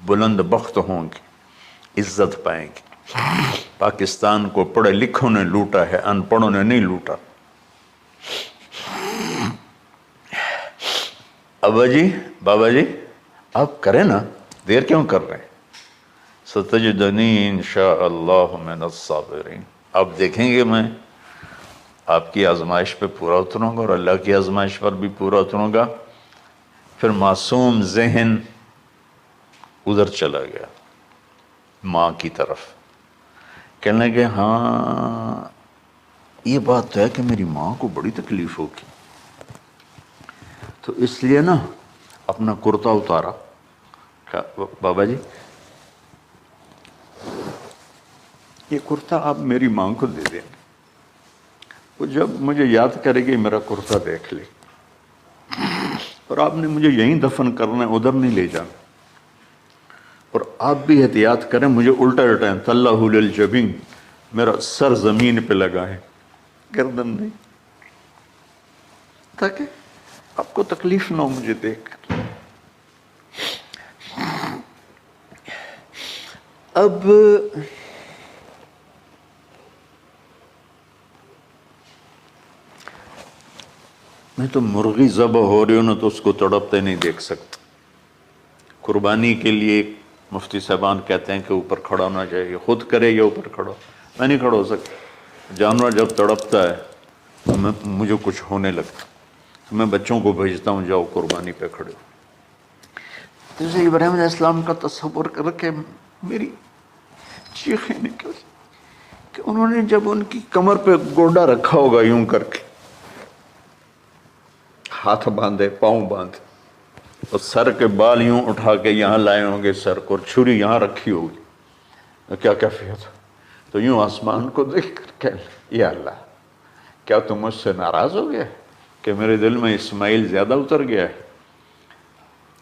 بلند بخت ہوں گی، عزت پائیں گی۔ پاکستان کو پڑھے لکھوں نے لوٹا ہے، ان پڑھوں نے نہیں لوٹا۔ ابا جی، بابا جی، آپ کریں نا، دیر کیوں کر رہے ہیں؟ ستجدنی انشاء اللہ من الصابرین، آپ دیکھیں گے میں آپ کی آزمائش پہ پورا اتروں گا، اور اللہ کی آزمائش پر بھی پورا اتروں گا۔ پھر معصوم ذہن ادھر چلا گیا ماں کی طرف، کہنے لگے ہاں یہ بات تو ہے کہ میری ماں کو بڑی تکلیف ہوگی، تو اس لیے نا اپنا کرتا اتارا، کہا بابا جی یہ کرتا آپ میری ماں کو دے دیں، وہ جب مجھے یاد کرے گی میرا کرتا دیکھ لے، اور آپ نے مجھے یہیں دفن کرنا ہے، ادھر نہیں لے جانا، اور آپ بھی احتیاط کریں، مجھے الٹا الٹائیں، طلّہ للجبین، میرا سر زمین پہ لگا ہے، گردن نہیں، تاکہ آپ کو تکلیف نہ ہو مجھے دیکھ کر۔ اب میں تو مرغی ذبح ہو رہی ہوں نا تو اس کو تڑپتے نہیں دیکھ سکتا، قربانی کے لیے مفتی صاحبان کہتے ہیں کہ اوپر کھڑا ہونا چاہیے، خود کرے یا اوپر کھڑا، میں نہیں کھڑا ہو سکتا، جانور جب تڑپتا ہے تو مجھے کچھ ہونے لگتا، تو میں بچوں کو بھیجتا ہوں جاؤ قربانی پہ کھڑے ہو۔ تو اسے ابراہیم علیہ السلام کا تصور کر کے میری چیخیں نکل کہ انہوں نے جب ان کی کمر پہ گوڈا رکھا ہوگا یوں کر کے، ہاتھ باندھے، پاؤں باندھے، اور سر کے بال یوں اٹھا کے یہاں لائے ہوں گے سر کو، اور چھری یہاں رکھی ہوگی، تو کیا کیفیت ہو؟ تو یوں آسمان کو دیکھ کر کہ یا اللہ، کیا تم مجھ سے ناراض ہو گیا کہ میرے دل میں اسماعیل زیادہ اتر گیا ہے؟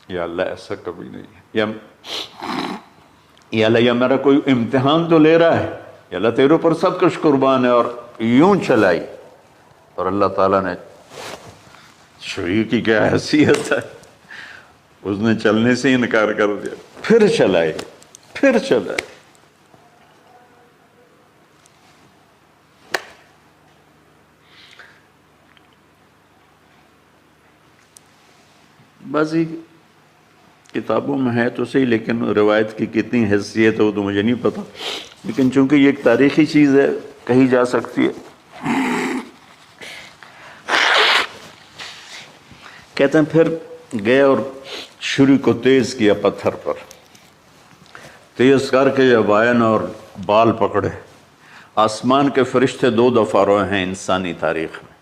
یا اللہ ایسا کبھی نہیں ہے، یا اللہ، یا میرا کوئی امتحان تو لے رہا ہے، یا اللہ تیرے پر سب کچھ قربان ہے، اور یوں چلائی، اور اللہ تعالیٰ نے چھری کی کیا حیثیت ہے، اس نے چلنے سے انکار کر دیا، پھر چلائے، پھر چلائے۔ بعضی کتابوں میں ہے تو صحیح، لیکن روایت کی کتنی حیثیت ہے وہ تو مجھے نہیں پتا، لیکن چونکہ یہ ایک تاریخی چیز ہے کہی جا سکتی ہے۔ کہتے ہیں پھر گئے اور چھری کو تیز کیا پتھر پر، تیز کر کے جب وائن اور بال پکڑے، آسمان کے فرشتے 2 دفعہ روئے ہیں انسانی تاریخ میں،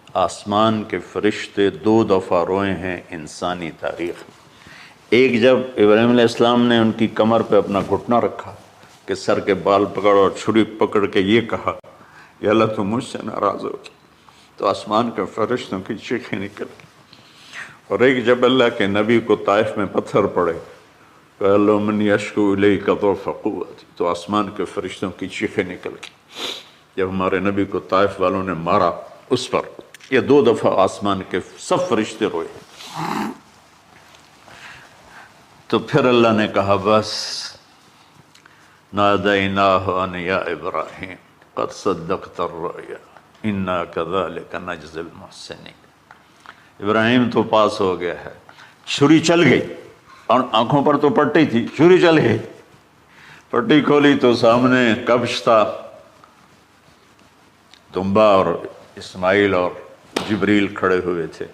آسمان کے فرشتے 2 دفعہ روئے ہیں انسانی تاریخ میں۔ ایک جب ابراہیم علیہ السلام نے ان کی کمر پہ اپنا گھٹنا رکھا کہ سر کے بال پکڑ اور چھری پکڑ کے یہ کہا یا اللہ تم مجھ سے ناراض ہو گئی، تو آسمان کے فرشتوں کی چیخیں نکل گئی۔ اور ایک جب اللہ کے نبی کو طائف میں پتھر پڑے کہ اللہ من یشکو الیک ضعف قوتی، تو آسمان کے فرشتوں کی چیخیں نکل گئی جب ہمارے نبی کو طائف والوں نے مارا اس پر۔ یہ 2 دفعہ آسمان کے سب فرشتے روئے۔ تو پھر اللہ نے کہا بس، نادیناہ ان یا ابراہیم قد صدقت الرؤیا انا کذلک نجزی المحسنین، ابراہیم تو پاس ہو گیا ہے۔ چھری چل گئی، اور آنکھوں پر تو پٹی تھی، چھری چل گئی، پٹی کھولی تو سامنے کبش تھا، دمبا اور اسماعیل اور جبریل کھڑے ہوئے تھے۔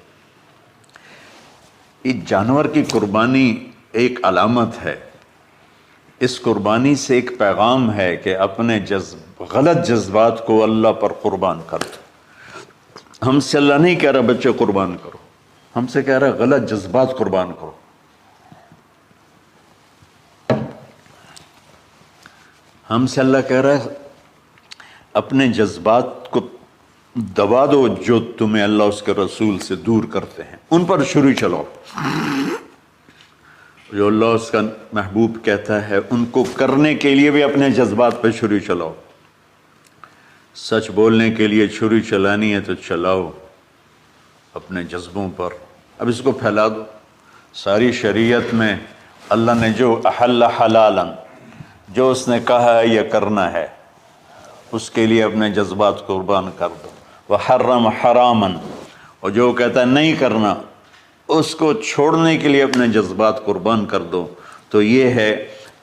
اس جانور کی قربانی ایک علامت ہے، اس قربانی سے ایک پیغام ہے کہ اپنے غلط جذبات کو اللہ پر قربان کر دو۔ ہم سے اللہ نہیں کہہ رہا بچے قربان کرو، ہم سے کہہ رہا غلط جذبات قربان کرو۔ ہم سے اللہ کہہ رہا ہے اپنے جذبات کو دبا دو جو تمہیں اللہ اس کے رسول سے دور کرتے ہیں، ان پر چھری چلاؤ۔ جو اللہ اس کا محبوب کہتا ہے ان کو کرنے کے لیے بھی اپنے جذبات پہ چھری چلاؤ۔ سچ بولنے کے لیے چھری چلانی ہے تو چلاؤ اپنے جذبوں پر، اب اس کو پھیلا دو۔ ساری شریعت میں اللہ نے جو احل حلالا، جو اس نے کہا ہے یہ کرنا ہے، اس کے لیے اپنے جذبات قربان کر دو۔ وحرم حراما، اور جو کہتا ہے نہیں کرنا، اس کو چھوڑنے کے لیے اپنے جذبات قربان کر دو۔ تو یہ ہے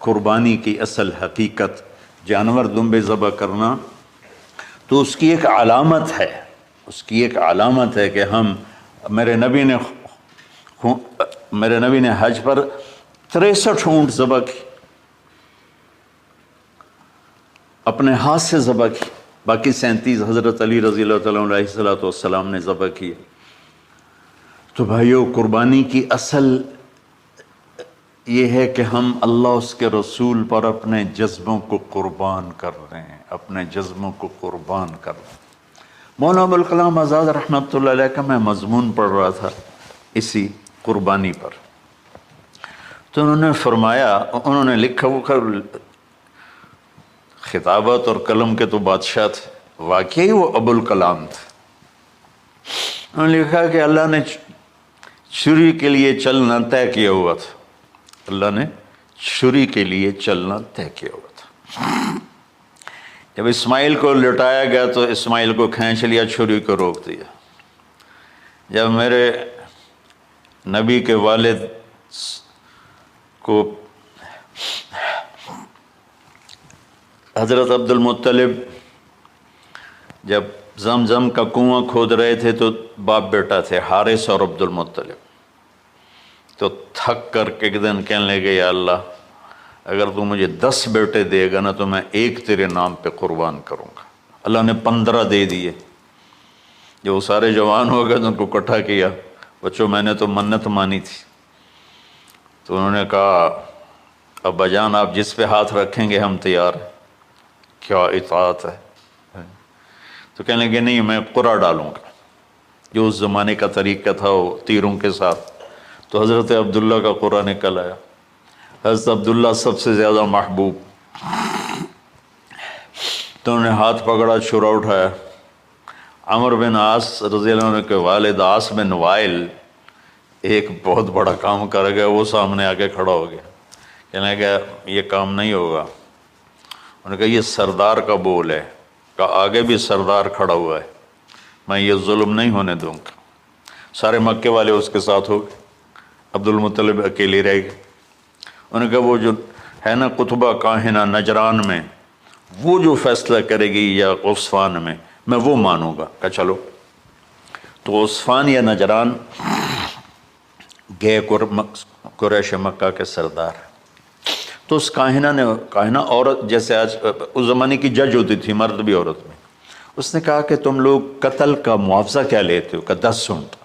قربانی کی اصل حقیقت۔ جانور دمبے ذبح کرنا تو اس کی ایک علامت ہے، اس کی ایک علامت ہے کہ ہم میرے نبی نے حج پر 63 اونٹ ذبح کی، اپنے ہاتھ سے ذبح کی، باقی 37 حضرت علی رضی اللہ تعالیٰ علیہ السلام نے ذبح کیے۔ تو بھائیو، قربانی کی اصل یہ ہے کہ ہم اللہ اس کے رسول پر اپنے جذبوں کو قربان کر دیں، اپنے جذبوں کو قربان کر دیں۔ مولانا ابوالکلام آزاد رحمۃ اللہ علیہ کا میں مضمون پڑھ رہا تھا اسی قربانی پر، تو انہوں نے فرمایا، انہوں نے لکھا، وہ خطابت اور قلم کے تو بادشاہ تھے، واقعی وہ ابوالکلام تھے۔ انہوں نے لکھا کہ اللہ نے چھری کے لیے چلنا طے کیا ہوا تھا، اللہ نے چھری کے لیے چلنا طے کیا ہوا تھا۔ جب اسماعیل کو لٹایا گیا تو اسماعیل کو کھینچ لیا، چھری کو روک دیا۔ جب میرے نبی کے والد کو حضرت عبد المطلب جب زمزم کا کنواں کھود رہے تھے تو باپ بیٹا تھے حارث اور عبد المطلب، تو تھک کر کے ایک دن کہنے لگے یا اللہ اگر تو مجھے 10 بیٹے دے گا نا تو میں ایک تیرے نام پہ قربان کروں گا۔ اللہ نے 15 دے دیے۔ جب وہ سارے جوان ہو گئے تو ان کو اکٹھا کیا، بچوں میں نے تو منت مانی تھی، تو انہوں نے کہا ابا جان آپ جس پہ ہاتھ رکھیں گے ہم تیار ہیں، کیا اطاعت ہے۔ تو کہنے لگے نہیں میں قرعہ ڈالوں گا، جو اس زمانے کا طریقہ تھا وہ تیروں کے ساتھ۔ تو حضرت عبداللہ کا قرعہ نکل آیا۔ حضرت عبداللہ سب سے زیادہ محبوب، تو انہوں نے ہاتھ پکڑا، چھرا اٹھایا۔ عمر بن عاص رضی اللہ عنہ کے والد عاص بن وائل ایک بہت بڑا کام کر گیا، وہ سامنے آ کے کھڑا ہو گیا، کہنے لگا یہ کام نہیں ہوگا۔ انہوں نے کہا یہ سردار کا بول ہے، کہا آگے بھی سردار کھڑا ہوا ہے، میں یہ ظلم نہیں ہونے دوں گا۔ سارے مکے والے اس کے ساتھ ہو گئے، عبد المطلب اکیلے رہ گئے۔ انہوں نے کہا وہ جو ہے نا قطبہ کاہنہ نجران میں، وہ جو فیصلہ کرے گی یا عصفان میں وہ مانوں گا۔ کہا چلو۔ تو عصفان یا نجران گئے قریش مکہ کے سردار۔ تو اس کاہنہ عورت جیسے آج اس زمانے کی جج ہوتی تھی، مرد بھی عورت میں، اس نے کہا کہ تم لوگ قتل کا معاوضہ کیا لیتے ہو؟ کہ 10 اونٹ۔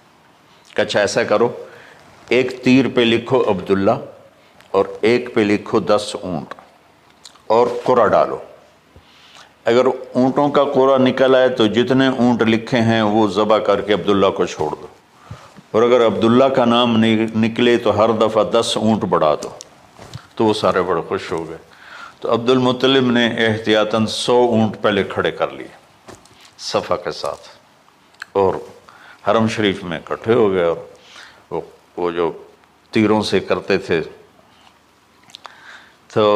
کہ اچھا ایسا کرو، ایک تیر پہ لکھو عبداللہ اور ایک پہ لکھو 10 اونٹ اور قرعہ ڈالو۔ اگر اونٹوں کا قرعہ نکل آئے تو جتنے اونٹ لکھے ہیں وہ ذبح کر کے عبداللہ کو چھوڑ دو، اور اگر عبداللہ کا نام نکلے تو ہر دفعہ 10 اونٹ بڑھا دو۔ تو وہ سارے بڑے خوش ہو گئے۔ تو عبد المطلب نے احتیاطاً 100 اونٹ پہلے کھڑے کر لیے صفا کے ساتھ، اور حرم شریف میں اکٹھے ہو گئے، اور وہ جو تیروں سے کرتے تھے تو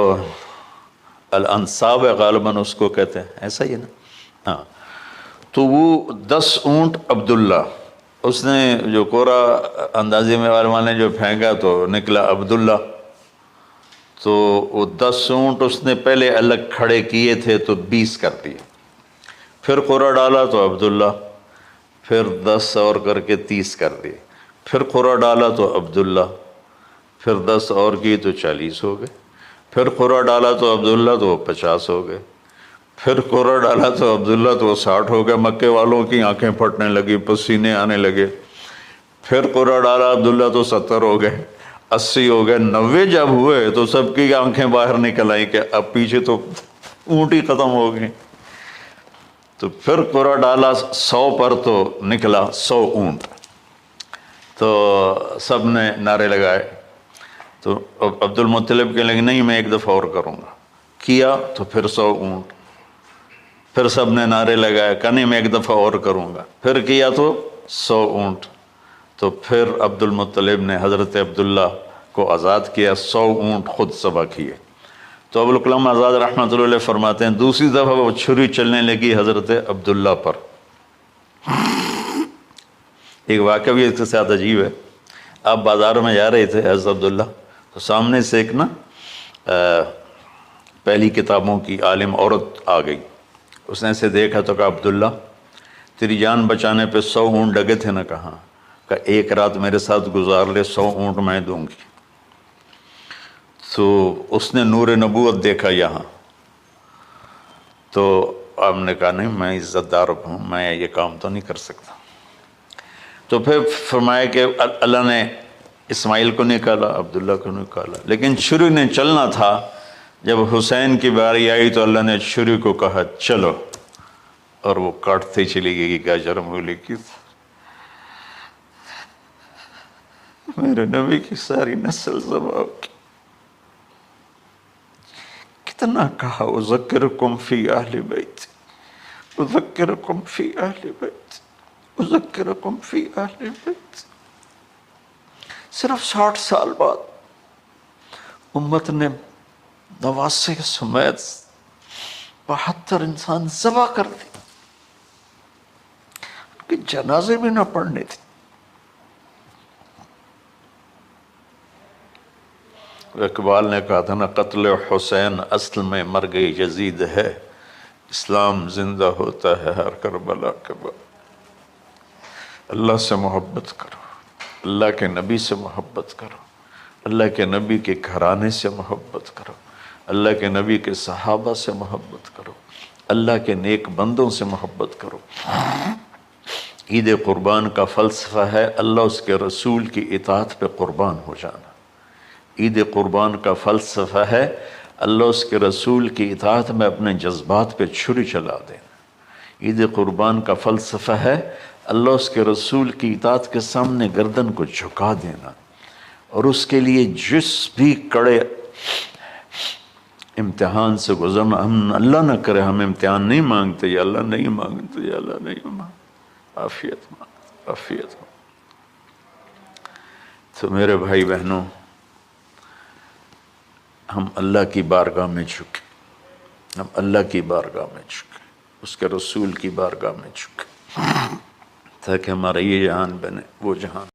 الانصاب غالباً اس کو کہتے ہیں، ایسا ہی ہے نا؟ ہاں۔ تو وہ 10 اونٹ عبداللہ، اس نے جو کوڑا اندازے میں والے جو پھینکا تو نکلا عبداللہ۔ تو وہ 10 اونٹ اس نے پہلے الگ کھڑے کیے تھے تو 20 کر دیے، پھر قرعہ ڈالا تو عبداللہ، پھر 10 اور کر کے 30 کر دیے، پھر قرعہ ڈالا تو عبداللہ، پھر 10 اور کی تو 40 ہو گئے، پھر قرعہ ڈالا تو عبداللہ تو وہ 50 ہو گئے، پھر قرعہ ڈالا تو عبداللہ تو وہ 60 ہو گئے۔ مکے والوں کی آنکھیں پھٹنے لگی، پسینے آنے لگے۔ پھر قرعہ ڈالا عبداللہ تو 70 ہو گئے، 80 ہو گئے، 90 جب ہوئے تو سب کی آنکھیں باہر نکل آئیں کہ اب پیچھے تو اونٹ ہی ختم ہو گئے۔ تو پھر قرعہ ڈالا 100 پر تو نکلا 100 اونٹ۔ تو سب نے نعرے لگائے، تو عبد المطلب کہنے لگے نہیں میں ایک دفعہ اور کروں گا، کیا تو پھر 100 اونٹ، پھر سب نے نعرے لگائے، کہا نہیں میں ایک دفعہ اور کروں گا، پھر کیا تو 100 اونٹ۔ تو پھر عبد المطلب نے حضرت عبداللہ کو آزاد کیا، 100 اونٹ خود ذبح کیے۔ تو ابوالکلام آزاد رحمۃ اللہ علیہ فرماتے ہیں دوسری دفعہ وہ چھری چلنے لگی حضرت عبداللہ پر۔ ایک واقعہ بھی اس کے ساتھ عجیب ہے۔ آپ بازار میں جا رہے تھے حضرت عبداللہ، تو سامنے سے ایک نا پہلی کتابوں کی عالم عورت آ گئی، اس نے اسے دیکھا تو کہا عبداللہ تیری جان بچانے پہ 100 اونٹ لگے تھے نا؟ کہاں؟ کہ ایک رات میرے ساتھ گزار لے 100 اونٹ میں دوں گی۔ تو اس نے نور نبوت دیکھا یہاں، تو آپ نے کہا نہیں میں عزت دار ہوں، میں یہ کام تو نہیں کر سکتا۔ تو پھر فرمایا کہ اللہ نے اسماعیل کو نکالا، عبداللہ کو نکالا، لیکن چھری نے چلنا تھا۔ جب حسین کی باری آئی تو اللہ نے چھری کو کہا چلو، اور وہ کاٹتے چلی گئی کہ اجر مولی کی میرے نبی کی ساری نسل ذبح کی۔ کتنا کہا اذکرکم فی اہل بیت، اذکرکم فی اہل بیت، اذکرکم فی اہل بیت۔ صرف 60 سال بعد امت نے 89 سمیت 72 انسان ذبح کر دی، ان کے جنازے بھی نہ پڑھنے تھے۔ اقبال نے کہا تھا نا، قتل حسین اصل میں مرگ یزید ہے، اسلام زندہ ہوتا ہے ہر کربلا کے بعد۔ اللہ سے محبت کرو، اللہ کے نبی سے محبت کرو، اللہ کے نبی کے گھرانے سے محبت کرو، اللہ کے نبی کے صحابہ سے محبت کرو، اللہ کے نیک بندوں سے محبت کرو۔ عید قربان کا فلسفہ ہے اللہ اس کے رسول کی اطاعت پہ قربان ہو جانا۔ عید قربان کا فلسفہ ہے اللہ اس کے رسول کی اطاعت میں اپنے جذبات پہ چھری چلا دینا۔ عید قربان کا فلسفہ ہے اللہ اس کے رسول کی اطاعت کے سامنے گردن کو جھکا دینا، اور اس کے لیے جس بھی کڑے امتحان سے گزرنا۔ ہم اللہ نہ کرے ہم امتحان نہیں مانگتے، یا اللہ نہیں مانگتے، یا اللہ نہیں مانگتے، عافیت مانگتے، عافیت مانگتے۔ تو میرے بھائی بہنوں، ہم اللہ کی بارگاہ میں جھکے، ہم اللہ کی بارگاہ میں جھکے، اس کے رسول کی بارگاہ میں جھکے، تاکہ ہمارا یہ جہان بنے وہ جہان۔